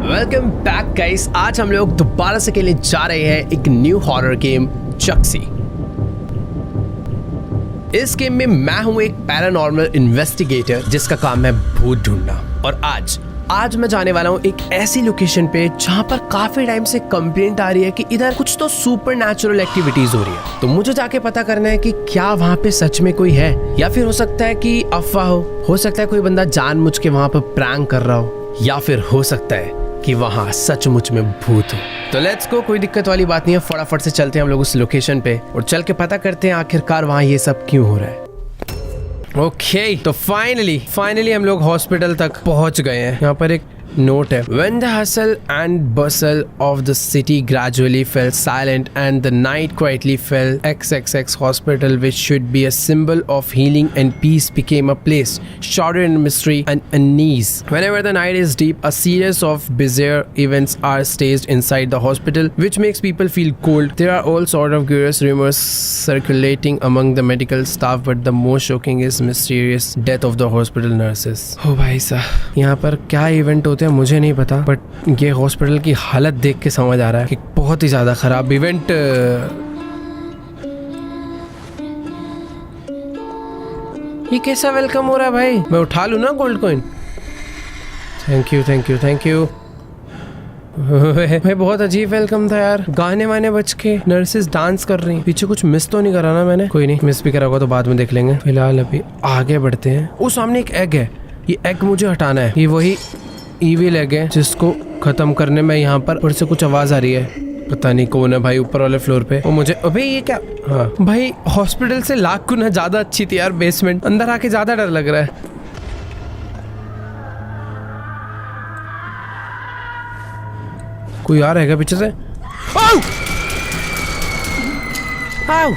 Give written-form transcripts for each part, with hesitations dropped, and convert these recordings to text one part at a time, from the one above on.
Welcome back guys. आज हम लोग दोबारा से खेलने जा रहे हैं एक न्यू हॉरर गेम चक्सी। इस गेम में मैं हूं एक पैरानॉर्मल इन्वेस्टिगेटर जिसका काम है भूत ढूंढना। और आज मैं जाने वाला हूं एक ऐसी लोकेशन पे जहां पर काफी टाइम से कंप्लेंट आ रही है कि इधर कुछ तो सुपर नेचुरल एक्टिविटीज हो रही है। तो मुझे जाके पता करना है कि क्या वहां पे सच में कोई है, या फिर हो सकता है कि अफवाह हो सकता है कोई बंदा जानबूझ के वहां पर प्रैंक कर रहा हो, या फिर हो सकता है कि वहां सचमुच में भूत हो। तो लेट्स गो, कोई दिक्कत वाली बात नहीं है। फटाफट से चलते हैं हम लोग उस लोकेशन पे और चल के पता करते हैं आखिरकार वहां ये सब क्यों हो रहा है। ओके, तो फाइनली हम लोग हॉस्पिटल तक पहुंच गए हैं। यहाँ पर एक नोट है, When the hustle and bustle of the city gradually fell silent and the night quietly fell, XXX hospital, which should be a symbol of healing and peace, became a place shrouded in mystery and unease. Whenever the night is deep, a series of bizarre events are staged inside the hospital, which makes people feel cold. There are all sort of curious rumors circulating among the medical staff, but the most shocking is mysterious death of the hospital nurses. Oh भाई साहब, यहाँ पर क्या event होते मुझे नहीं पता, but ये हॉस्पिटल की हालत देख के समझ आ रहा है कि बहुत ही ज्यादा खराब इवेंट। ये कैसा वेलकम हो रहा है भाई? मैं उठा लूं ना गोल्ड कॉइन? थैंक यू भाई, बहुत अजीब वेलकम था यार। गाने वाने बज के नर्सेस डांस कर रही, पीछे कुछ मिस तो नहीं करा ना मैंने? कोई नहीं, मिस भी करा होगा तो बाद में देख लेंगे। फिलहाल अभी आगे बढ़ते हैं। वो सामने एक एग है, ये एग मुझे हटाना है। ये वही ईविल एग है जिसको खत्म करने में यहाँ पर ऊपर से कुछ आवाज आ रही है। पता नहीं कौन है भाई ऊपर वाले फ्लोर पे। और मुझे अबे ये क्या? हाँ भाई, हॉस्पिटल से लाख गुना ज्यादा अच्छी थी यार बेसमेंट। अंदर आके ज्यादा डर लग रहा है। कोई आ रहा है क्या पीछे से? आओ! आओ!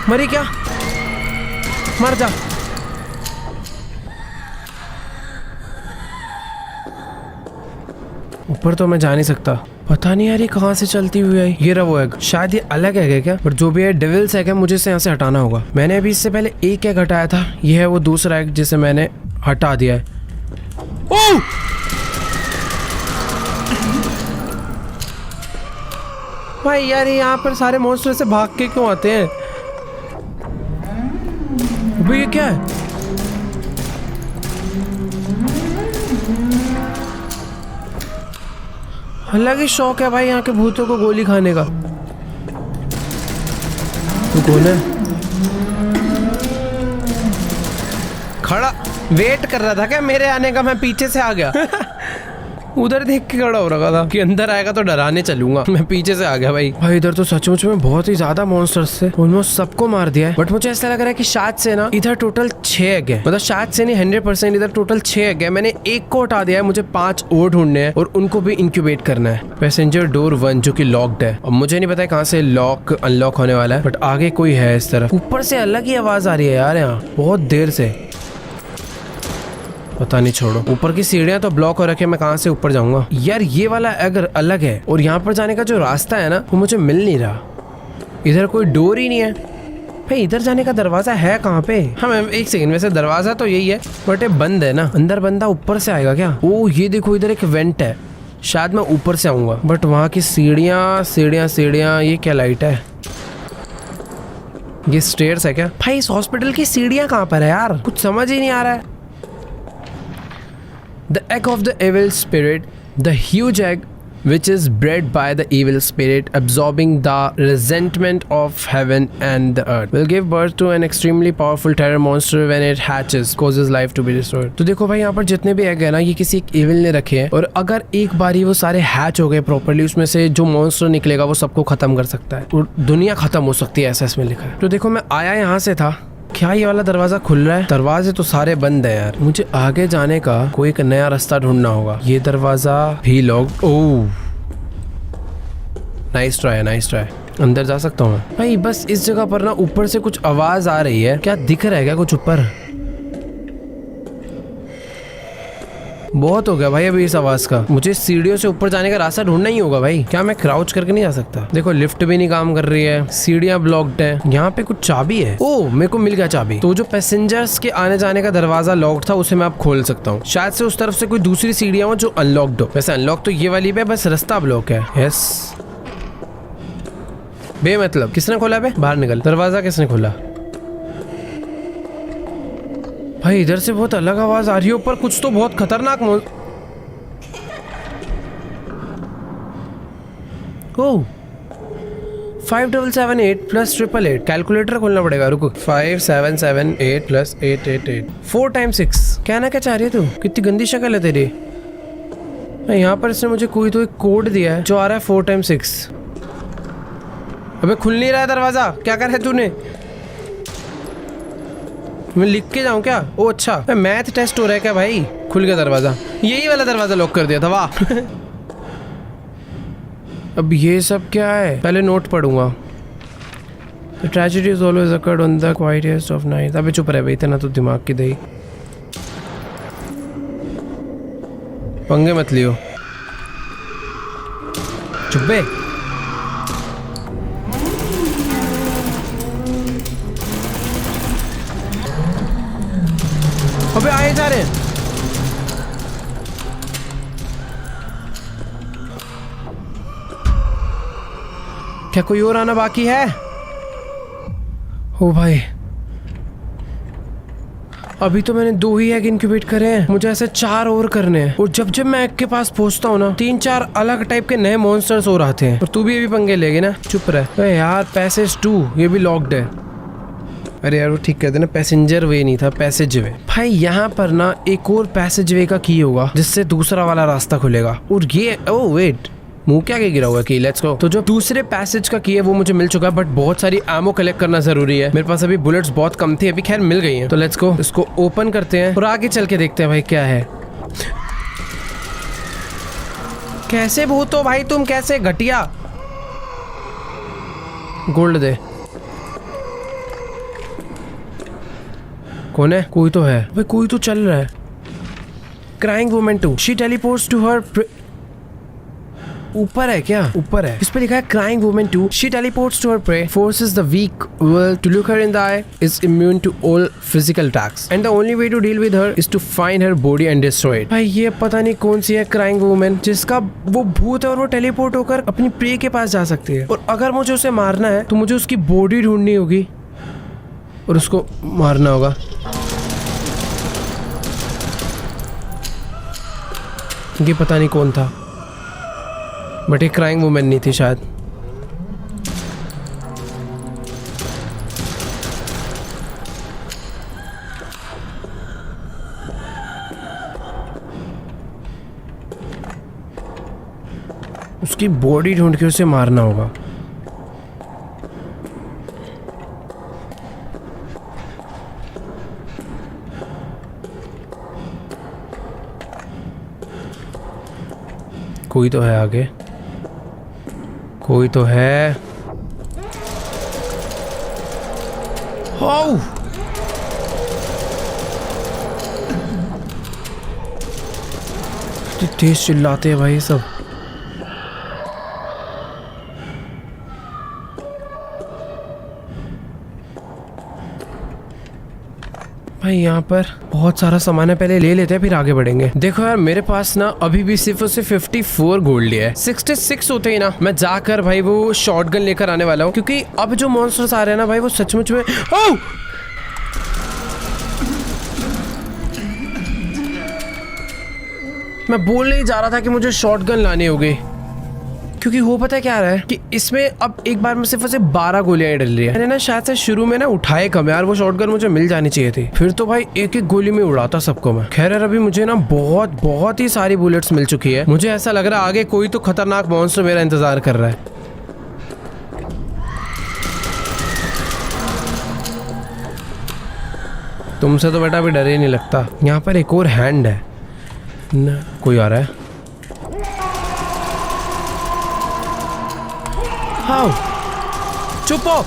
मरी क्या? मर जा। ऊपर तो मैं जा नहीं सकता। पता नहीं यार ये कहाँ से चलती हुई आई। ये रहा वो एग, शायद ये अलग एग है क्या? पर जो भी है डेविल्स एग है, मुझे इसे यहाँ से हटाना होगा। मैंने अभी इससे पहले एक एग हटाया था, ये है वो दूसरा एग जिसे मैंने हटा दिया है। ओह! भाई यार यहाँ पर सारे मॉन्स्टर से भाग के क्यों आते हैं? भाई ये क्या है? अलग ही शौक है भाई यहाँ के भूतों को गोली खाने का। तू कौन है? खड़ा वेट कर रहा था क्या मेरे आने का? मैं पीछे से आ गया। उधर देख के खड़ा हो रखा था कि अंदर आएगा तो डराने चलूंगा। मैं पीछे से आ गया भाई। इधर तो सचमुच में बहुत ही ज्यादा मॉन्स्टर्स थे, ऑलमोस्ट सबको मार दिया है। बट मुझे ऐसा लग रहा है कि शायद से ना इधर टोटल 6 एग है। मतलब शायद से नहीं, 100% इधर टोटल 6 एग है। मैंने एक को हटा दिया है, मुझे 5 और ढूंढने हैं और उनको भी इंक्यूबेट करना है। पैसेंजर डोर 1 जो कि लॉक्ड है। अब मुझे नहीं पता कहाँ से लॉक अनलॉक होने वाला है, बट आगे कोई है इस तरफ। ऊपर से अलग ही आवाज आ रही है यार यहाँ बहुत देर से। पता नहीं, छोड़ो। ऊपर की सीढ़ियां तो ब्लॉक हो रखे, मैं कहाँ से ऊपर जाऊंगा यार? ये वाला अगर अलग है और यहाँ पर जाने का जो रास्ता है ना वो मुझे मिल नहीं रहा। इधर कोई डोर ही नहीं है भाई। इधर जाने का दरवाजा है कहाँ पे? हाँ मैं एक सेकंड, वैसे दरवाजा तो यही है बट ये बंद है ना। अंदर बंदा ऊपर से आएगा क्या? ओ ये देखो, इधर एक वेंट है, शायद मैं ऊपर से आऊंगा। बट वहाँ की सीढ़ियाँ, ये क्या लाइट है? ये स्टेयर्स है क्या भाई? इस हॉस्पिटल की सीढ़ियाँ कहाँ पर है यार? कुछ समझ ही नहीं आ रहा है। The egg of the evil spirit, the huge egg which is bred by the evil spirit, absorbing the resentment of heaven and the earth, will give birth to an extremely powerful terror monster when it hatches, causes life to be destroyed. तो देखो भाई, यहाँ पर जितने भी egg है ना, ये किसी एक evil ने रखे हैं, और अगर एक बारी वो सारे हैच हो गए प्रॉपर्ली, उसमें से जो मॉन्स्टर निकलेगा वो सबको खत्म कर सकता है और दुनिया खत्म हो सकती है, ऐसा इसमें लिखा है। तो देखो मैं आया यहाँ से था। क्या ये वाला दरवाजा खुल रहा है? दरवाजे तो सारे बंद है यार। मुझे आगे जाने का कोई एक नया रास्ता ढूंढना होगा। ये दरवाजा भी लॉक्ड। Oh nice try. अंदर जा सकता हूँ मैं भाई? बस इस जगह पर ना ऊपर से कुछ आवाज आ रही है। क्या दिख रहा है क्या कुछ ऊपर? बहुत हो गया भाई अभी इस आवाज का। मुझे सीढ़ियों से ऊपर जाने का रास्ता ढूंढना ही होगा भाई। क्या मैं क्राउच करके नहीं आ सकता? देखो लिफ्ट भी नहीं काम कर रही है, सीढ़ियां ब्लॉक्ड है। यहाँ पे कुछ चाबी है। ओ मेरे को मिल गया चाबी। तो जो पैसेंजर्स के आने जाने का दरवाजा लॉक्ड था उसे मैं अब खोल सकता हूँ। शायद से उस तरफ से कोई दूसरी सीढ़ियां हो जो अनलॉक्ड हो। वैसे अनलॉक तो ये वाली है, बस रास्ता ब्लॉक है। यस बे मतलब किसने खोला बे? बाहर निकल। दरवाजा किसने खोला? भाई इधर से बहुत अलग आवाज आ रही है। ऊपर कुछ तो बहुत खतरनाक ओ 5778 प्लस 888। कैलकुलेटर खोलना पड़ेगा, रुको। 5778 प्लस 888 4 टाइम्स 6। कहना क्या चाह रही है तू? कितनी गंदी शक्ल है तेरी। यहाँ पर इसने मुझे कोई तो एक कोड दिया है जो आ रहा है 4 टाइम्स 6। अबे खुल नहीं रहा है दरवाजा, क्या कर रहा है तूने? मैं लिख के जाऊं क्या? ओ अच्छा, मैथ टेस्ट हो रहा है क्या भाई? खुल गया दरवाजा। यही वाला दरवाजा लॉक कर दिया था, वाह। अब ये सब क्या है? पहले नोट पढ़ूंगा। The tragedy is always occurred on the quietest of nights। अबे चुप रहे भाई, इतना तो दिमाग की दही। पंगे मत लियो, चुप बे। अबे आए जा रहे हैं। क्या कोई और आना बाकी है? ओ भाई अभी तो मैंने 2 ही एग इंक्यूबेट करे हैं, मुझे ऐसे 4 और करने हैं। और जब जब मैं एग के पास पहुंचता हूँ ना, 3-4 अलग टाइप के नए मॉन्स्टर्स और आते हैं। और तू भी अभी पंगे लेगी ना? चुप रहे। अरे यार पैसेज 2 ये भी लॉक्ड है। अरे यार वो ठीक कहते ना, पैसेंजर वे नहीं था, पैसेज वे। भाई यहाँ पर ना एक और पैसेज वे का की होगा जिससे दूसरा वाला रास्ता खुलेगा। और ये ओ वेट, मुंह क्या गिरा हुआ की? Let's go. तो जो दूसरे पैसेज का की है वो मुझे मिल चुका है, बट बहुत सारी एमो कलेक्ट करना जरूरी है। मेरे पास अभी बुलेट्स बहुत कम थी, अभी खैर मिल गई हैं। तो लेट्स गो, इसको ओपन करते हैं और आगे चल के देखते हैं भाई क्या है। कैसे भूत हो भाई तुम, कैसे घटिया? गोल्ड दे। कौन है? कोई तो है भाई, कोई तो चल रहा है। Crying woman 2 she teleports to her. ऊपर है क्या? ऊपर है, इस पे लिखा है crying woman 2 she teleports to her prey, forces the weak will to look her in the eye, is immune to all physical attacks and the only way to deal with her is to find her body and destroy it. भाई ये पता नहीं कौन सी है crying woman जिसका वो भूत है और वो टेलीपोर्ट होकर अपनी प्रे के पास जा सकती है। और अगर मुझे उसे मारना है तो मुझे उसकी बॉडी ढूंढनी होगी और उसको मारना होगा। ये पता नहीं कौन था, बट एक क्राइंग वुमन नहीं थी शायद। उसकी बॉडी ढूंढ के उसे मारना होगा। कोई तो है आगे, कोई तो है। ओह तेज चिल्लाते हैं भाई सब। भाई यहाँ पर बहुत सारा सामान है, पहले ले लेते हैं फिर आगे बढ़ेंगे। देखो यार मेरे पास ना अभी भी सिर्फ उसे 54 गोल्ड है। 66 होते ही ना मैं जाकर भाई वो शॉटगन लेकर आने वाला हूँ, क्योंकि अब जो मॉन्स्टर्स आ रहे हैं ना भाई वो सचमुच में। ओह मैं बोलने ही जा रहा था कि मुझे शॉटगन लानी होगी, क्योंकि हो पता है क्या आ रहा है कि इसमें अब एक बार में सिर्फ उसे 12 गोलियां डल रही है। मैंने ना शायद से शुरू में ना उठाए कम यार, वो शॉटगन मुझे मिल जानी चाहिए थी, फिर तो भाई एक एक गोली में उड़ाता सबको मैं। खैर यार अभी मुझे ना बहुत ही सारी बुलेट्स मिल चुकी है। मुझे ऐसा लग रहा है आगे कोई तो खतरनाक मॉन्स्टर मेरा इंतजार कर रहा है। तुमसे तो बेटा अभी डर ही नहीं लगता। यहाँ पर एक और हैंड है ना, कोई आ रहा है। हाँ चुप हो।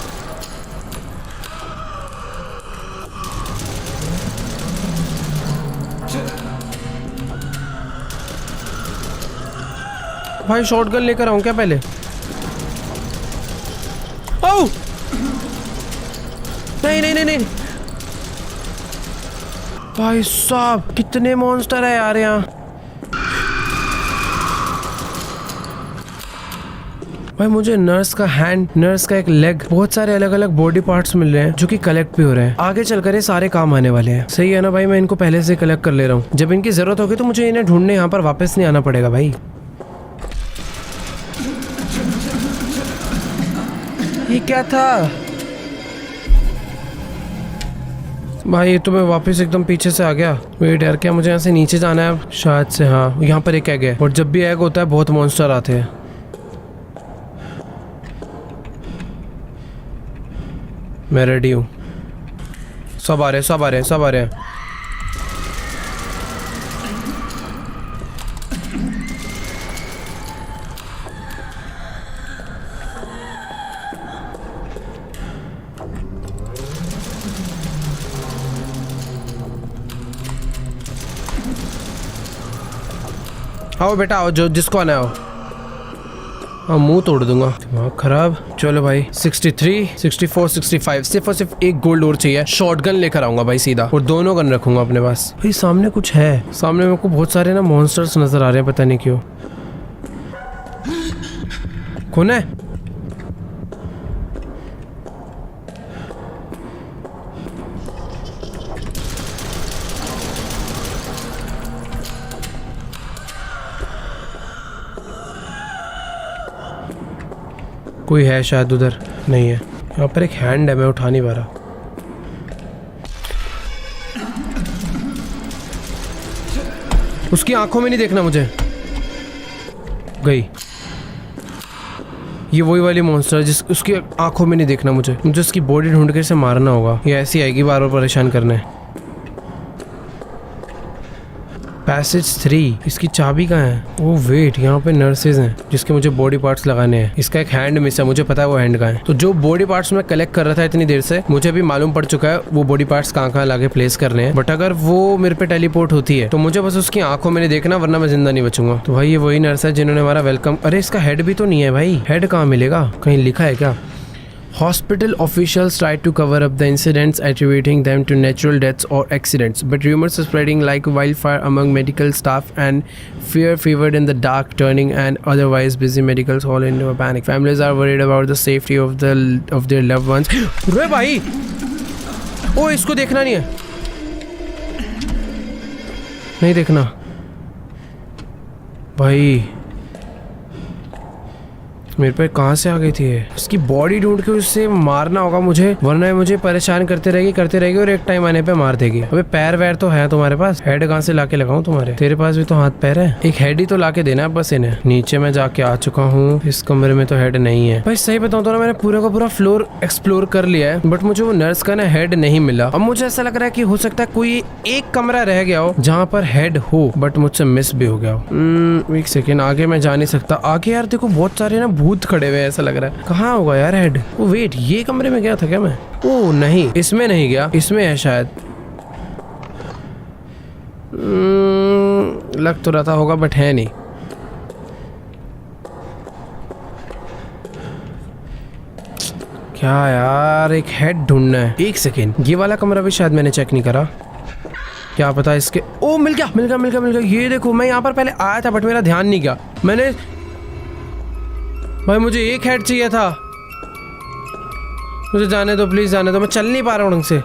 भाई शॉटगन लेकर आऊं क्या पहले? ओह नहीं नहीं नहीं नहीं भाई साहब, कितने मॉन्स्टर है यार यहाँ। भाई मुझे नर्स का हैंड, नर्स का एक लेग, बहुत सारे अलग अलग बॉडी पार्ट्स मिल रहे हैं जो कि कलेक्ट भी हो रहे हैं। आगे चलकर ये सारे काम आने वाले हैं। सही है ना भाई, मैं इनको पहले से कलेक्ट कर ले रहा हूँ। जब इनकी जरूरत होगी तो मुझे इन्हें ढूंढने यहाँ पर वापस नहीं आना पड़ेगा भाई। ये क्या था भाई? ये तो मैं वापस एकदम पीछे से आ गया। वेट यार, क्या मुझे यहाँ से नीचे जाना है शायद से? हाँ, यहाँ पर एक एग है और जब भी एग होता है बहुत मॉन्स्टर आते हैं। मैं रेडी हूँ। सब आ रहे हैं, सब आ रहे हैं, सब आ रहे हैं। आओ बेटा आओ, जो जिसको आना हो। हाँ, मुंह तोड़ दूंगा, दिमाग खराब। चलो भाई 63, 64, 65, सिर्फ और सिर्फ एक गोल्ड और चाहिए। शॉटगन लेकर आऊंगा भाई सीधा, और दोनों गन रखूंगा अपने पास। भाई सामने कुछ है, सामने मेरे को बहुत सारे ना मॉन्स्टर्स नजर आ रहे हैं, पता नहीं क्यों। कौन है? कोई है शायद उधर, नहीं है। यहाँ पर एक हैंड है, मैं उठा नहीं पा रहा। उसकी आंखों में नहीं देखना मुझे। गई। ये वही वाली मॉन्स्टर जिस उसकी आंखों में नहीं देखना मुझे उसकी बॉडी ढूंढ के इसे मारना होगा। ये ऐसी आएगी बार बार परेशान करने। पैसेज 3, इसकी चाबी कहाँ है? ओ वेट, यहाँ पे नर्सेज हैं जिसके मुझे बॉडी पार्ट्स लगाने हैं। इसका एक हैंड मिस है, मुझे पता है वो हैंड कहाँ है। तो जो बॉडी पार्ट्स मैं कलेक्ट कर रहा था इतनी देर से, मुझे भी मालूम पड़ चुका है वो बॉडी पार्ट्स कहाँ लाके प्लेस करने हैं। बट अगर वो मेरे पे टेलीपोर्ट होती है तो मुझे बस उसकी आंखों में नहीं देखना, वरना मैं जिंदा नहीं बचूंगा। तो भाई ये वही नर्स है जिन्होंने हमारा वेलकम। अरे इसका हेड भी तो नहीं है भाई, हेड कहाँ मिलेगा? कहीं लिखा है क्या? Hospital officials tried to cover up the incidents, attributing them to natural deaths or accidents, but rumors are spreading like wildfire among medical staff, and fear fevered in the dark, turning an otherwise busy medical hall into a panic. Families are worried about the safety of their loved ones. रे भाई, ओ इसको देखना नहीं है, नहीं देखना भाई। मेरे पे कहाँ से आ गई थी ये? इसकी बॉडी ढूंढ के उससे मारना होगा मुझे, वरना ये मुझे परेशान करते रहेगी और एक टाइम आने पे मार देगी। अबे पैर वैर तो है तुम्हारे पास? हेड कहाँ से लाके लगाऊं तुम्हारे? तेरे पास भी तो हाथ पैर है, एक हेड ही तो लाके देना है बस इन्हें। नीचे मैं जाके आ चुका हूँ, इस कमरे में तो हेड नहीं है। भाई सही बताऊं तो ना, मैंने पूरा का पूरा फ्लोर एक्सप्लोर कर लिया है, बट मुझे वो नर्स का ना हेड नहीं मिला। अब मुझे ऐसा लग रहा है कि हो सकता है कोई एक कमरा रह गया हो जहाँ पर हेड हो, बट मुझसे मिस भी हो गया हो। एक सेकेंड, आगे मैं जा नहीं सकता। आगे यार देखो बहुत सारे ना भूत खड़े हुए, ऐसा लग रहा है। कहाँ होगा यार हेड? ओ वेट, ये कमरे में गया था क्या मैं? ओ नहीं, इसमें नहीं गया, इसमें है शायद। लग तो रहा होगा बट है नहीं। क्या यार, एक हेड ढूंढना है। एक सेकेंड, ये वाला कमरा भी शायद मैंने चेक नहीं करा, क्या पता इसके। ओ मिल गया, मिल गया, मिल गया, मिल गया। ये देखो, मैं यहाँ पर पहले आया था बट मेरा ध्यान नहीं गया। मैंने भाई, मुझे एक हेड चाहिए था। मुझे जाने दो प्लीज, जाने दो, मैं चल नहीं पा रहा हूँ ढंग से।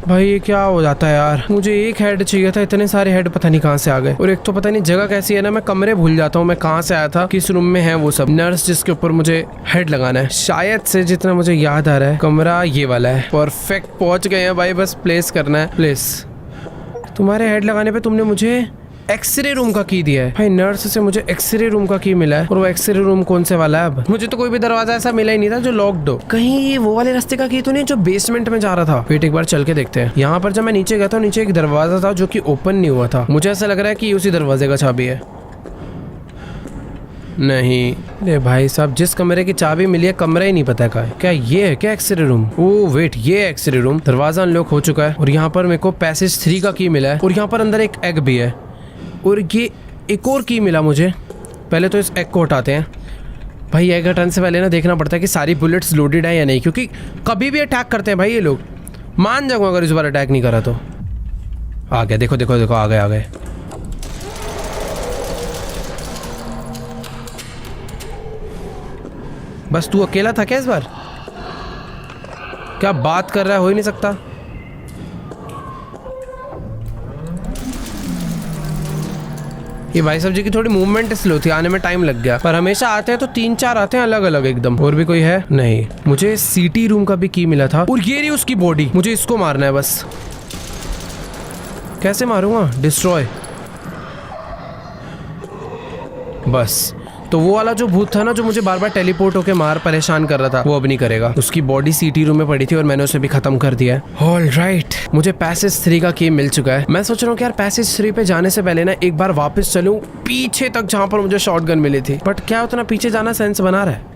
भाई ये क्या हो जाता है यार? मुझे एक हेड चाहिए था, इतने सारे हेड पता नहीं कहाँ से आ गए। और एक तो पता नहीं जगह कैसी है ना, मैं कमरे भूल जाता हूँ मैं कहाँ से आया था, किस रूम में है वो सब। नर्स जिसके ऊपर मुझे हेड लगाना है, शायद से जितना मुझे याद आ रहा है कमरा ये वाला है। परफेक्ट, पहुंच गए हैं भाई, बस प्लेस करना है। प्लेस। तुम्हारे हेड लगाने पे तुमने मुझे एक्सरे रूम का की दिया है। भाई नर्स से मुझे एक्सरे रूम का की मिला है, और वो एक्सरे रूम कौन से वाला है? अब मुझे तो कोई भी दरवाजा ऐसा मिला ही नहीं था जो लॉक्ड हो। कहीं ये वो वाले रास्ते का की तो नहीं जो बेसमेंट में जा रहा था? वेट, एक बार चल के देखते हैं। यहाँ पर जब मैं नीचे गया था, नीचे एक दरवाजा था जो कि ओपन नहीं हुआ था। मुझे ऐसा लग रहा है कि उसी दरवाजे का चाबी है। नहीं, ले भाई साहब, जिस कमरे की चाबी मिली है कमरा ही नहीं पता का है। क्या ये है क्या एक्सरे रूम? ओह वेट, ये एक्सरे रूम। दरवाजा अनलॉक हो चुका है और यहाँ पर मेरे को पैसेज 3 का की मिला है और यहाँ पर अंदर एक एग भी है और ये एक और की मिला मुझे। पहले तो इस एग को हटाते हैं। भाई एग हटाने से पहले ना देखना पड़ता है कि सारी बुलेट्स लोडेड है या नहीं, क्योंकि कभी भी अटैक करते हैं भाई ये लोग। मान जाऊंगा अगर इस बार अटैक नहीं करा तो। आ गया, देखो देखो देखो, आ गए आ गए। बस तू अकेला था क्या इस बार? क्या बात कर रहा है, हो ही नहीं सकता। ये भाई साहब जी की थोड़ी मूवमेंट स्लो थी, आने में टाइम लग गया, पर हमेशा आते हैं तो 3-4 आते हैं अलग अलग एकदम। और भी कोई है? नहीं। मुझे सीटी रूम का भी की मिला था और ये रही उसकी बॉडी। मुझे इसको मारना है बस। कैसे मारूंगा? डिस्ट्रॉय। बस तो वो वाला जो भूत था ना, जो मुझे बार बार टेलीपोर्ट होके मार परेशान कर रहा था, वो अब नहीं करेगा। उसकी बॉडी सीटी रूम में पड़ी थी और मैंने उसे भी खत्म कर दिया है। ऑल राइट, मुझे पैसेज 3 का की मिल चुका है। मैं सोच रहा हूँ कि यार पैसेज 3 पे जाने से पहले ना एक बार वापस चलूं पीछे तक जहां पर मुझे शॉटगन मिली थी। बट क्या उतना पीछे जाना सेंस बना रहा है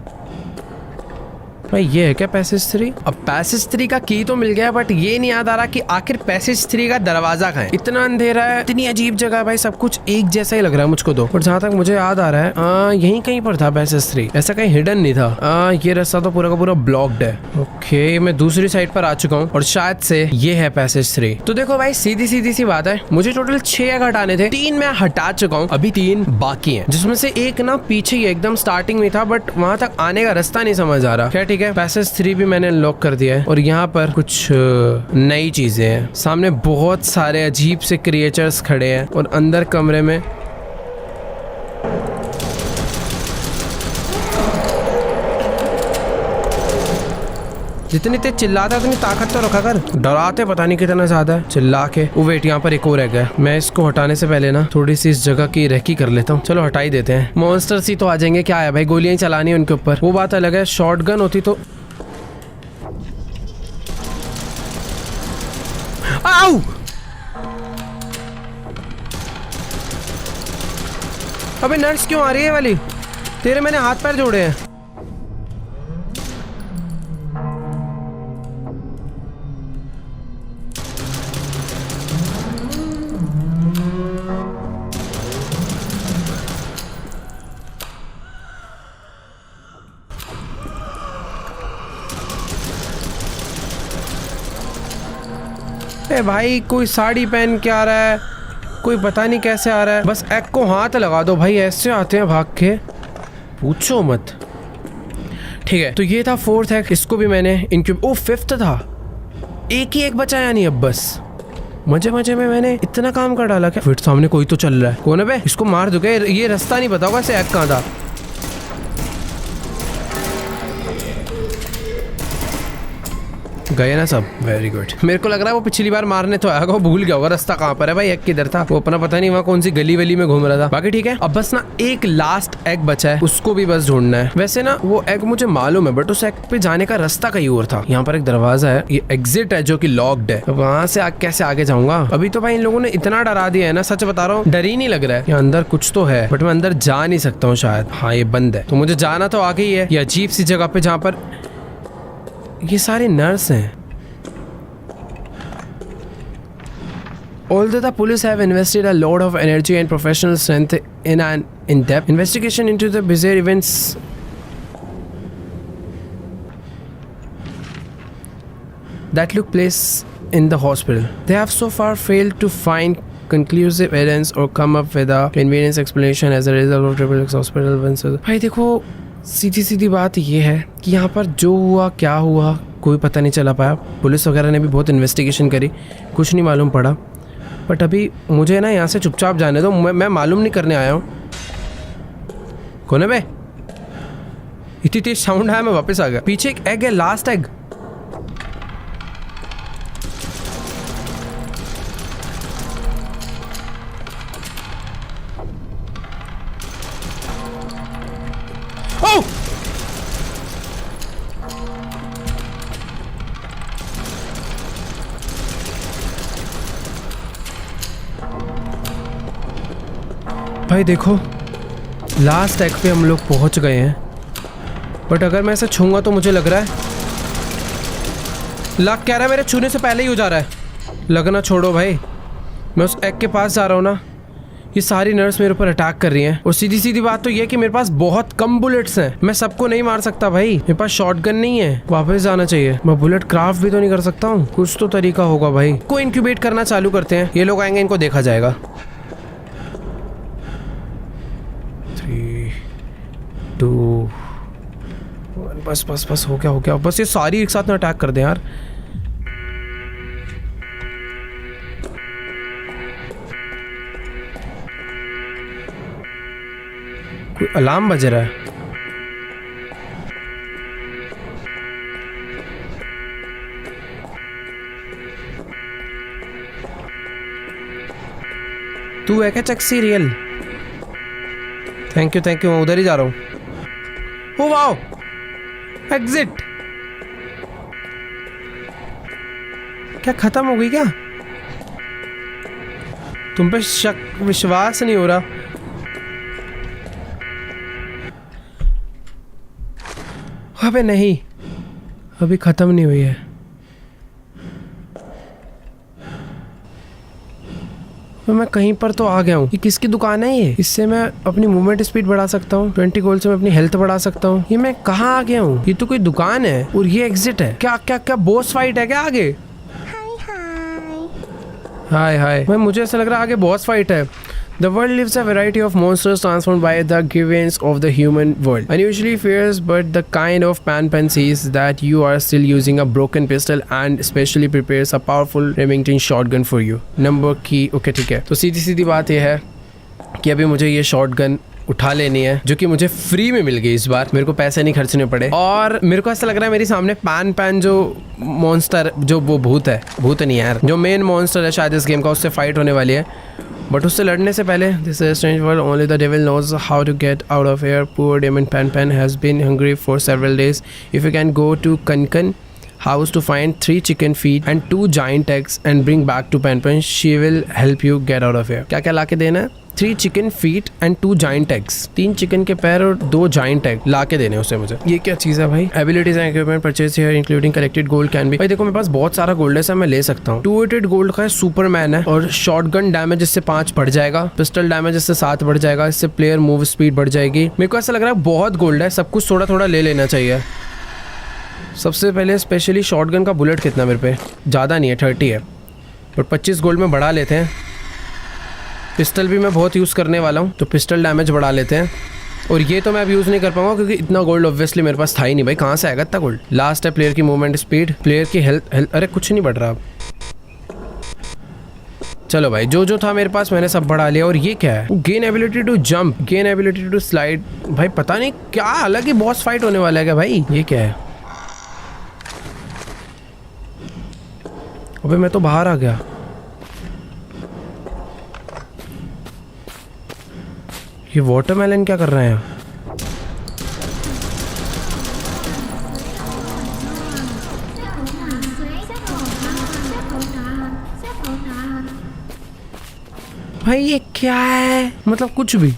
भाई? ये है क्या पैसेज 3? अब पैसेज 3 का की तो मिल गया, बट ये नहीं याद आ रहा कि आखिर पैसेज 3 का दरवाजा कहाँ है। इतना अंधेरा है, इतनी अजीब जगह है भाई, सब कुछ एक जैसा ही लग रहा है मुझको तो। और जहाँ तक मुझे याद आ रहा है यहीं कहीं पर था पैसेज 3, ऐसा कहीं हिडन नहीं था। ये रास्ता तो पूरा का पूरा ब्लॉक्ड है। ओके, मैं दूसरी साइड पर आ चुका हूँ और शायद से ये है पैसेज 3। तो देखो भाई, सीधी सीधी सी बात है, मुझे टोटल 6 एग हटाने थे, 3 मैं हटा चुका हूँ, अभी 3 बाकी है, जिसमें से एक ना पीछे ही एकदम स्टार्टिंग में था, बट वहां तक आने का रास्ता नहीं समझ आ रहा। क्या ठीक है, पैसेज 3 भी मैंने अनलॉक कर दिया है और यहाँ पर कुछ नई चीजें हैं। सामने बहुत सारे अजीब से क्रिएचर्स खड़े हैं और अंदर कमरे में जितनी तेज चिल्लाता है उतनी ताकत तो रखा कर। डराते पता नहीं कितना ज्यादा है चिल्ला के। वो वेट, यहाँ पर एक और है। मैं इसको हटाने से पहले ना थोड़ी सी इस जगह की रेकी कर लेता हूँ। चलो हटा ही देते हैं, मॉन्स्टर्स ही तो आ जाएंगे। क्या है भाई, गोलियां ही चलानी है उनके ऊपर, वो बात अलग है। शॉटगन होती तो। आओ! अबे नर्स क्यों आ रही है वाली? तेरे मैंने हाथ पैर जोड़े हैं। ए भाई, कोई साड़ी पहन के आ रहा है, कोई पता नहीं कैसे आ रहा है। बस एग को हाथ लगा दो भाई, ऐसे आते हैं भाग के, पूछो मत। ठीक है, तो ये था 4th एग, इसको भी मैंने इनक्यूब। ओ 5th था, एक ही एग बचा यानी अब बस। मजे मजे में मैंने इतना काम कर डाला क्या? फिर सामने कोई तो चल रहा है। कौन है बे? इसको मार दो क्या? ये रास्ता नहीं बताओगा इसे एग कहाँ था। गए ना सब, वेरी गुड। मेरे को लग रहा है वो पिछली बार मारने तो आया, वो भूल गया होगा रास्ता कहाँ पर है भाई, एग किधर था वो अपना पता नहीं, वहाँ कौन सी गली वली में घूम रहा था। बाकी ठीक है, अब बस ना एक लास्ट एग बचा है, उसको भी बस ढूंढना है। वैसे ना वो एग मुझे मालूम है, बट उस एग पे जाने का रास्ता कहीं और था। यहाँ पर एक दरवाजा है, ये एग्जिट है जो कि लॉक्ड है। वहां से कैसे आगे जाऊंगा? अभी तो भाई इन लोगों ने इतना डरा दिया है ना, सच बता रहा हूँ, डर ही नहीं लग रहा है। यहाँ अंदर कुछ तो है, बट मैं अंदर जा नहीं सकता हूँ शायद। हाँ, ये बंद है, तो मुझे जाना तो आगे ही है। ये अजीब सी जगह पे जहाँ पर ये सारे नर्स हैं। Although the police have invested a lot of energy and professional strength in an in-depth investigation into the bizarre events that took place in the hospital, they have so far failed to find conclusive evidence or come up with a convenience explanation as a result of Triple X hospital events. भाई देखो, सीधी सीधी बात ये है कि यहाँ पर जो हुआ क्या हुआ कोई पता नहीं चला पाया। पुलिस वगैरह ने भी बहुत इन्वेस्टिगेशन करी, कुछ नहीं मालूम पड़ा। बट अभी मुझे ना यहाँ से चुपचाप जाने दो, मैं मालूम नहीं करने आया हूँ। कौन है बे? इतनी तेज साउंड आया, मैं वापस आ गया। पीछे एक एग है, लास्ट एग। ओह! भाई देखो, लास्ट टैग पे हम लोग पहुंच गए हैं, बट अगर मैं इसे छूंगा तो मुझे लग रहा है लग कह रहा है मेरे छूने से पहले ही हो जा रहा है। लगना छोड़ो भाई, मैं उस एग के पास जा रहा हूँ ना। ये सारी नर्स मेरे ऊपर अटैक कर रही हैं और सीधी सीधी बात तो ये कि मेरे पास बहुत कम बुलेट्स हैं। मैं सबको नहीं मार सकता भाई, मेरे पास शॉटगन नहीं है। वापस जाना चाहिए। मैं बुलेट क्राफ्ट भी तो नहीं कर सकता हूँ, कुछ तो तरीका होगा भाई। को इंक्यूबेट करना चालू करते हैं, ये लोग आएंगे, इनको देखा जाएगा। 3 2 1 बस बस बस हो गया बस। ये सारी एक साथ ना अटैक कर दे यार। कोई अलार्म बज रहा है। तू है क्या चक्सी रियल? थैंक यू मैं उधर ही जा रहा हूँ। Oh wow, exit. क्या खत्म हो गई क्या? तुम पे विश्वास नहीं हो रहा। अबे नहीं, अभी खत्म नहीं हुई है। तो मैं कहीं पर तो आ गया हूँ। ये किसकी दुकान है ये? इससे मैं अपनी मूवमेंट स्पीड बढ़ा सकता हूँ, 20 गोल्ड से मैं अपनी हेल्थ बढ़ा सकता हूँ। ये मैं कहाँ आ गया हूँ? ये तो कोई दुकान है और ये एग्जिट है। क्या क्या क्या बॉस फाइट है क्या आगे? हाय भाई, मुझे ऐसा लग रहा है आगे बॉस फाइट है। The world lives a variety of monsters transformed by the givens of the human world. Unusually fierce, but the kind of Pan sees that you are still using a broken pistol and specially prepares a powerful Remington shotgun for you. Number key. Okay, ठीक है। तो सीधी बात यह है कि अभी मुझे ये शॉटगन उठा लेनी है, जो कि मुझे फ्री में मिल गई इस बार। मेरे को पैसे नहीं खर्चने पड़े और मेरे को ऐसा लग रहा है मेरे सामने पैन जो मॉन्स्टर, जो वो भूत नहीं यार, जो मेन मॉन्स्टर है शायद इस गेम का, उससे फाइट होने वाली है। बट उससे लड़ने से पहले, this is strange world, only the devil knows how to get out of here. Poor demon Pan has been hungry for several days. If you can go to कनकन house to find 3 chicken feet and 2 giant eggs and bring back to Pan, she will help you get out of here. क्या लाके देना है? 3 chicken feet and 2 giant eggs. 3 chicken के पैर और 2 giant egg लाके देने उसे मुझे। ये क्या चीज़ है भाई? Abilities and equipment purchase here including collected gold can be। भाई देखो मेरे पास बहुत सारा गोल्ड है, सब मैं ले सकता हूँ। 288 गोल्ड का सुपरमैन है और शॉटगन डैमेज इससे 5 बढ़ जाएगा, पिस्टल डैमेज इससे 7 बढ़ जाएगा, इससे प्लेयर मूव स्पीड बढ़ जाएगी। मेरे को ऐसा लग रहा है बहुत गोल्ड है, सब कुछ थोड़ा थोड़ा ले लेना चाहिए। सबसे पहले स्पेशली शॉटगन का बुलेट कितना मेरे पे? ज़्यादा नहीं है, 30 है, और 25 गोल्ड में बढ़ा लेते हैं। पिस्टल भी मैं बहुत यूज़ करने वाला हूँ, तो पिस्टल डैमेज बढ़ा लेते हैं। और ये तो मैं अब यूज़ नहीं कर पाऊंगा क्योंकि इतना गोल्ड ऑब्वियसली मेरे पास था ही नहीं भाई। कहाँ से आएगा इतना गोल्ड? लास्ट है प्लेयर की मूवमेंट स्पीड, प्लेयर की हेल्थ। अरे कुछ नहीं बढ़ रहा अब। चलो भाई, जो था मेरे पास मैंने सब बढ़ा लिया। और ये क्या है? Gain ability to jump, gain ability to slide. भाई पता नहीं क्या अलग ही बॉस फाइट होने वाला है क्या भाई? ये क्या है? अबे मैं तो बाहर आ गया। ये वाटरमेलन क्या कर रहे हैं? भाई ये क्या है? मतलब कुछ भी।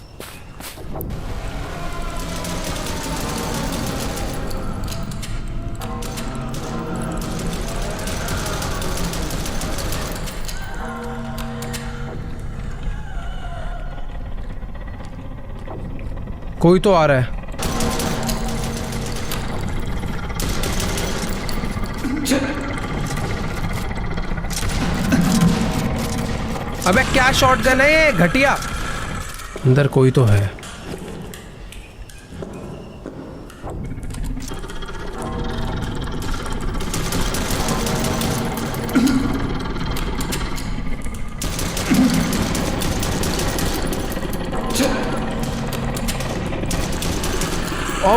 कोई तो आ रहा है। अबे क्या शॉटगन है ये घटिया? अंदर कोई तो है।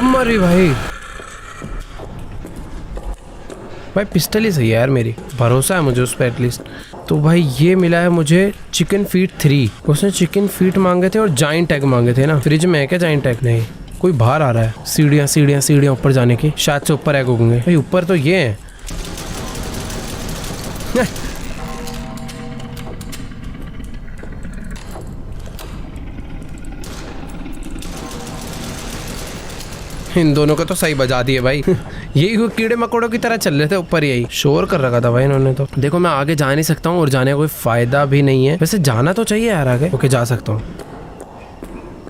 मरी भाई पिस्टल ही सही है यार, मेरी भरोसा है मुझे उस पर एटलीस्ट। तो भाई ये मिला है मुझे चिकन फीट 3। उसने चिकन फीट मांगे थे और जाइंट एग मांगे थे ना। फ्रिज में है क्या जाइंट एग? नहीं। कोई बाहर आ रहा है। सीढ़ियाँ ऊपर जाने की, शायद से ऊपर एग होंगे भाई। ऊपर तो ये है। इन दोनों को तो सही बजा दिए भाई। यही कीड़े मकोड़ों की तरह चल रहे थे ऊपर, यही शोर कर रखा था भाई इन्होंने तो। देखो मैं आगे जा नहीं सकता हूँ और जाने का कोई फायदा भी नहीं है। वैसे जाना तो चाहिए यार आगे। ओके जा सकता हूँ।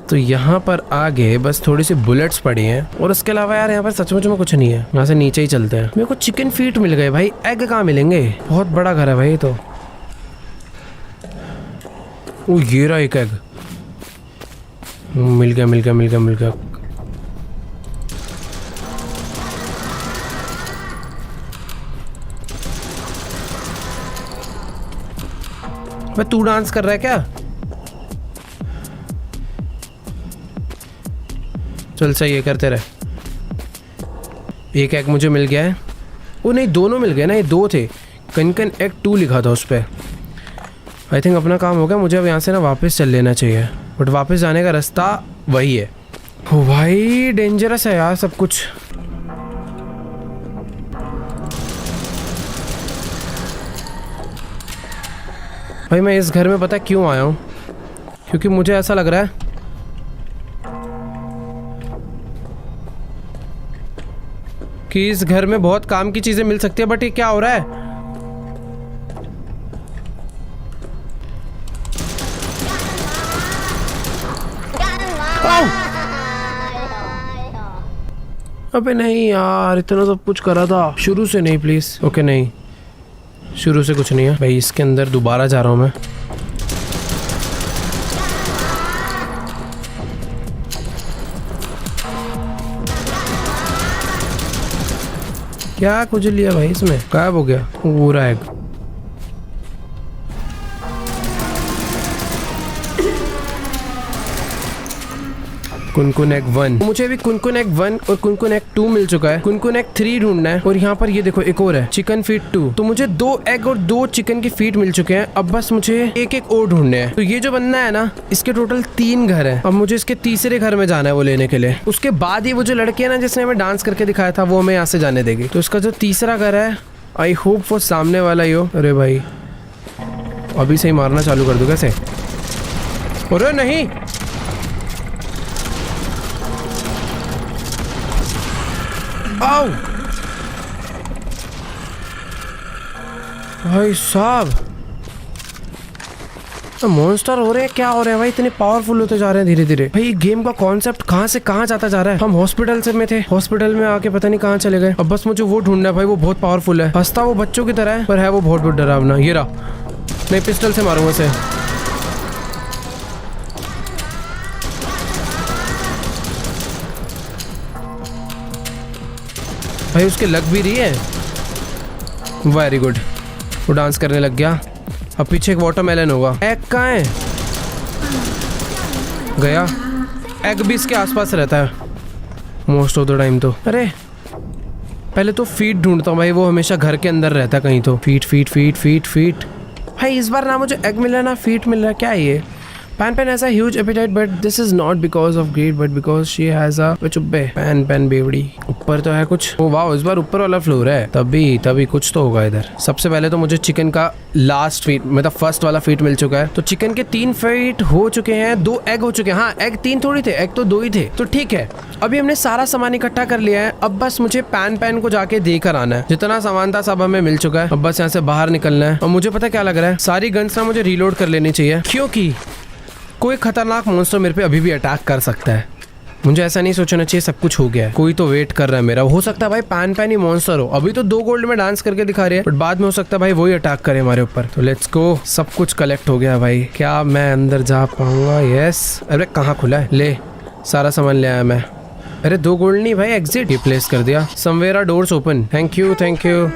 तो यहाँ पर आगे बस थोड़ी सी बुलेट्स पड़ी हैं और उसके अलावा यार यहाँ पर सचमुच में कुछ नहीं है। यहाँ से नीचे ही चलते हैं। मेरे को चिकन फीट मिल गए भाई, एग कहाँ मिलेंगे? बहुत बड़ा घर है भाई तो। ओ ये रहा एक एग, मिल गया मिल गया मिल गया मिल गया। भाई तू डांस कर रहा है क्या? चल सही है, करते रहे। एक एग मुझे मिल गया है। वो नहीं दोनों मिल गए ना, ये दो थे। कनकन एग 2 लिखा था उस पर। आई थिंक अपना काम हो गया। मुझे अब यहाँ से ना वापस चल लेना चाहिए, बट वापस जाने का रास्ता वही है। ओ भाई डेंजरस है यार सब कुछ। भाई मैं इस घर में पता क्यों आया हूँ? क्योंकि मुझे ऐसा लग रहा है कि इस घर में बहुत काम की चीजें मिल सकती है। बट ये क्या हो रहा है? अबे नहीं यार, इतना सब कुछ करा था। शुरू से नहीं प्लीज। ओके नहीं, शुरू से कुछ नहीं है भाई। इसके अंदर दोबारा जा रहा हूँ मैं। क्या कुछ लिया भाई इसमें? गायब हो गया पूरा एग। कुनकुन एग 1। मुझे भी कुनकुन एग 1 और कुनकुन एग 2 मिल चुका है। कुनकुन एग 3 ढूंढना है। और यहाँ पर ये देखो एक और है, चिकन फीट 2। तो मुझे 2 एग और 2 चिकन की फीट मिल चुके हैं। अब बस मुझे एक एक और ढूंढने हैं। तो ये जो बंदा है ना, इसके टोटल 3 घर है। अब मुझे इसके तीसरे घर में जाना है वो लेने के लिए। उसके बाद ही वो जो लड़की है ना जिसने हमें डांस करके दिखाया था, वो हमें यहाँ से जाने देगी। तो इसका जो तीसरा घर है, आई होप वो सामने वाला ही हो। अरे भाई अभी से ही मारना चालू कर दूं कैसे? अरे नहीं, आओ भाई साहब, मॉन्स्टर हो रहे हैं। क्या हो रहा है भाई? इतने पावरफुल होते जा रहे हैं धीरे धीरे। भाई गेम का कॉन्सेप्ट कहाँ से कहाँ जाता जा रहा है। हम हॉस्पिटल से में थे, हॉस्पिटल में आके पता नहीं कहाँ चले गए। अब बस मुझे वो ढूंढना है भाई। वो बहुत पावरफुल है, हंसता वो बच्चों की तरह है, पर है वो बहुत बहुत डरावना। ये रहा, मैं पिस्टल से मारूंगा इसे। भाई उसके लग भी रही है। वेरी गुड, वो डांस करने लग गया। अब पीछे एक वाटरमेलन होगा। एग कहाँ है? गया। एग भी इसके आसपास रहता है मोस्ट ऑफ द टाइम तो। अरे पहले तो फीट ढूंढता हूँ भाई, वो हमेशा घर के अंदर रहता है कहीं। तो feet feet feet feet feet. भाई इस बार ना मुझे एग मिल रहा है ना फीट मिल रहा है। क्या है ये? Pan pan has a huge appetite but this is not because of greed but because she has a चुप्पे। पैन पैन बेवड़ी। ऊपर तो है कुछ। ओ वाह, इस बार ऊपर वाला फ्लोर है। तभी कुछ तो होगा इधर। सबसे पहले तो मुझे चिकन का लास्ट फीट, मतलब फर्स्ट वाला फीट मिल चुका है। तो चिकन के 3 फीट हो चुके हैं, 2 एग हो चुके हैं। हाँ एग 3 थोड़ी थे, एग तो 2 ही थे। तो ठीक है, अभी हमने सारा सामान इकट्ठा कर लिया है। अब बस मुझे पैन पैन को जाके देकर आना है। जितना सामान था सब हमें मिल चुका है। अब बस यहाँ से बाहर निकलना है। और मुझे पता क्या लग रहा है, सारी गन्स ना मुझे रीलोड कर लेनी चाहिए, क्योंकि कोई खतरनाक मॉन्स्टर मेरे पे अभी भी अटैक कर सकता है। मुझे ऐसा नहीं सोचना चाहिए सब कुछ हो गया है। कोई तो वेट कर रहा है मेरा। हो सकता है भाई पैन पैन ही मॉन्स्टर हो। अभी तो 2 गोल्ड में डांस करके दिखा रहे हैं, बट बाद में हो सकता है भाई वही अटैक करे हमारे ऊपर। तो लेट्स गो। सब कुछ कलेक्ट हो गया भाई। क्या मैं अंदर जा पाऊंगा? यस। अरे कहाँ खुला है? ले सारा सामान ले आया मैं। अरे 2 गोल्ड नहीं भाई, एग्जिट। ये प्लेस कर दिया। Somewhere are doors open. Thank you thank you.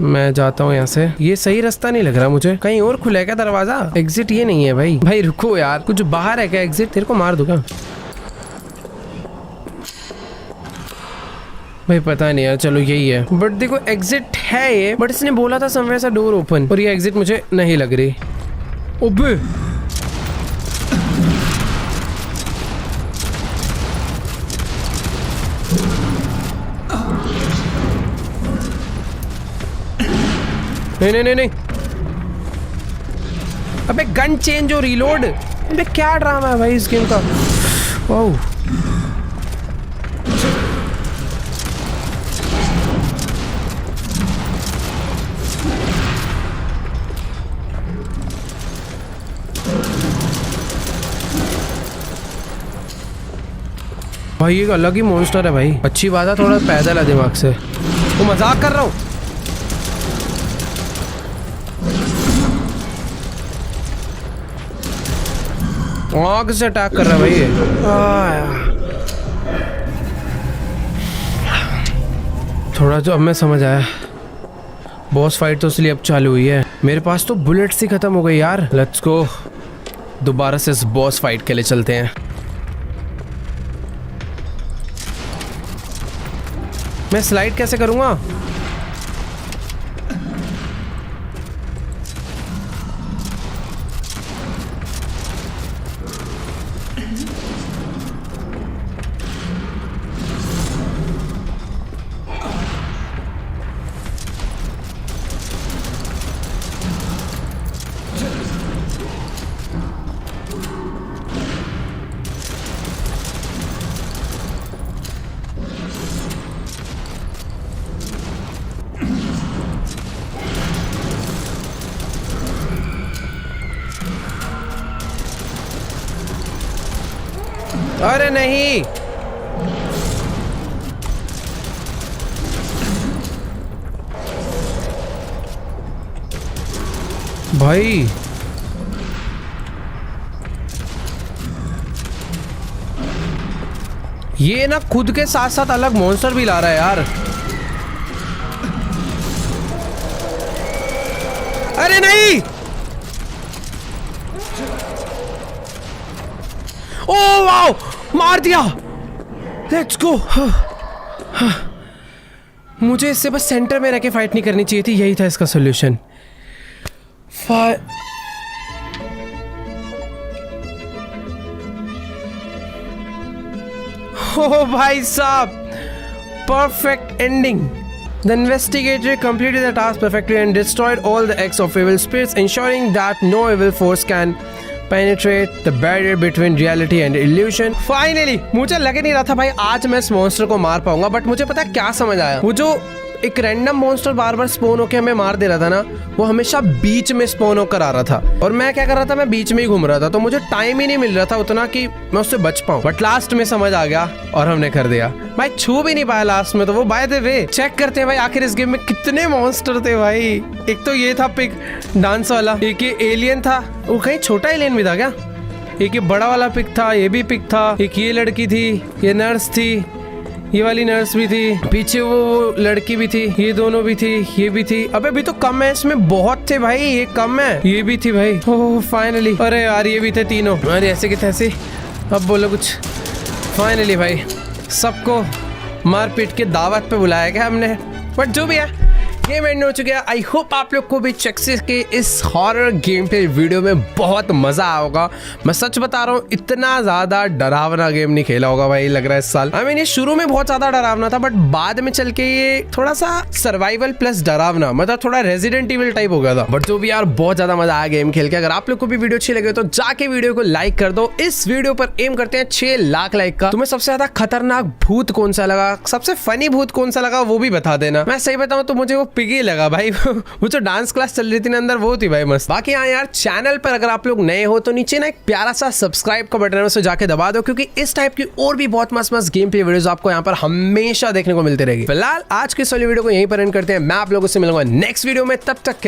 मैं जाता हूँ यहाँ से। ये सही रास्ता नहीं लग रहा मुझे। कहीं और खुला है क्या दरवाजा? एग्जिट ये नहीं है भाई। भाई रुको यार, कुछ बाहर है क्या एग्जिट? तेरे को मार दूंगा भाई, पता नहीं यार। चलो यही है, बट देखो एग्जिट है ये, बट इसने बोला था समवेयर सा डोर ओपन, और ये एग्जिट मुझे नहीं लग रही। ओबे नहीं। अबे गन चेंज और रीलोड। अबे क्या ड्रामा है भाई इस गेम का। ओह भाई ये अलग ही मॉन्स्टर है भाई। अच्छी बात है, थोड़ा पैदल है दिमाग से। वो मजाक कर रहा हूँ। आग से अटैक कर रहा है भाई ये। थोड़ा जो अब मैं समझ आया। बॉस फाइट तो इसलिए अब चालू हुई है। मेरे पास तो बुलेट्स ही खत्म हो गई यार। लेट्स गो, दोबारा से इस बॉस फाइट के लिए चलते हैं। मैं स्लाइड कैसे करूंगा? अरे नहीं, भाई ये ना खुद के साथ साथ अलग मॉन्स्टर भी ला रहा है यार। अरे नहीं, ओ वाओ, मार दिया। Let's go. मुझे इससे बस सेंटर में रह के फाइट नहीं करनी चाहिए थी, यही था इसका सोल्यूशन। ओ भाई साहब, perfect ending. The investigator completed the task perfectly and destroyed all the eggs of evil spirits, ensuring that no evil force can penetrate the barrier between reality and illusion. Finally, मुझे लग नहीं रहा था भाई आज मैं इस मॉन्स्टर को मार पाऊंगा, बट मुझे पता है क्या समझ आया। वो जो एक रैंडम मॉन्स्टर बार बार स्पॉन होकर हमें मार दे रहा था ना, वो हमेशा बीच में स्पॉन होकर आ रहा था और मैं क्या कर रहा था, मैं बीच में ही घूम रहा था, तो मुझे टाइम ही नहीं मिल रहा था उतना कि मैं उससे बच पाऊं। बट लास्ट में समझ आ गया और हमने कर दिया भाई। छू भी नहीं पाया लास्ट में तो वो। बाय द वे चेक करते हैं भाई आखिर इस गेम में कितने मॉन्स्टर थे भाई। एक तो ये था पिग डांस वाला, एक ये एलियन था, वो कहीं छोटा एलियन भी था क्या? एक ये बड़ा वाला पिग था, ये भी पिग था। एक ये लड़की थी, ये नर्स थी, ये वाली नर्स भी थी, पीछे वो लड़की भी थी, ये दोनों भी थी, ये भी थी। अबे भी तो कम है, इसमें बहुत थे भाई, ये कम है। ये भी थी भाई। ओह फाइनली। अरे यार ये भी थे तीनों। अरे ऐसे के तैसे। अब बोलो कुछ। फाइनली भाई सबको मार पीट के दावत पे बुलाया गया हमने। बट जो भी है गेम एंड हो चुका है। आई होप आप लोग को भी चेक्सिस के इस हॉरर गेम प्ले वीडियो में बहुत मजा आया होगा। मैं सच बता रहा हूँ, इतना ज्यादा डरावना गेम नहीं खेला होगा भाई लग रहा है इस साल। आई मीन ये शुरू में बहुत ज्यादा डरावना था, बट बाद में चल के ये थोड़ा सा सर्वाइवल प्लस डरावना, मतलब थोड़ा रेजिडेंट इविल टाइप हो गया था। बट जो भी यार बहुत ज्यादा मजा आया गेम खेल के। अगर आप लोग को भी वीडियो अच्छी लगे तो जाके वीडियो को लाइक कर दो। इस वीडियो पर एम करते हैं 6 लाख लाइक का। तुम्हें सबसे ज्यादा खतरनाक भूत कौन सा लगा, सबसे फनी भूत कौन सा लगा, वो भी बता देना। मैं सही बताऊं तो मुझे वो पिगी लगा भाई। वो जो डांस क्लास चल रही थी ना अंदर, वो थी भाई मस्त। बाकी हाँ यार, चैनल पर अगर आप लोग नए हो तो नीचे ना एक प्यारा सा सब्सक्राइब का बटन है, उसे जाके दबा दो, क्योंकि इस टाइप की और भी बहुत मस्त मस्त गेम प्ले वीडियोस आपको यहाँ पर हमेशा देखने को मिलती रहेगी। फिलहाल आज की इस वाली वीडियो को यहीं पर एंड करते हैं। मैं आप लोगों से मिलूंगा नेक्स्ट वीडियो में, तब तक के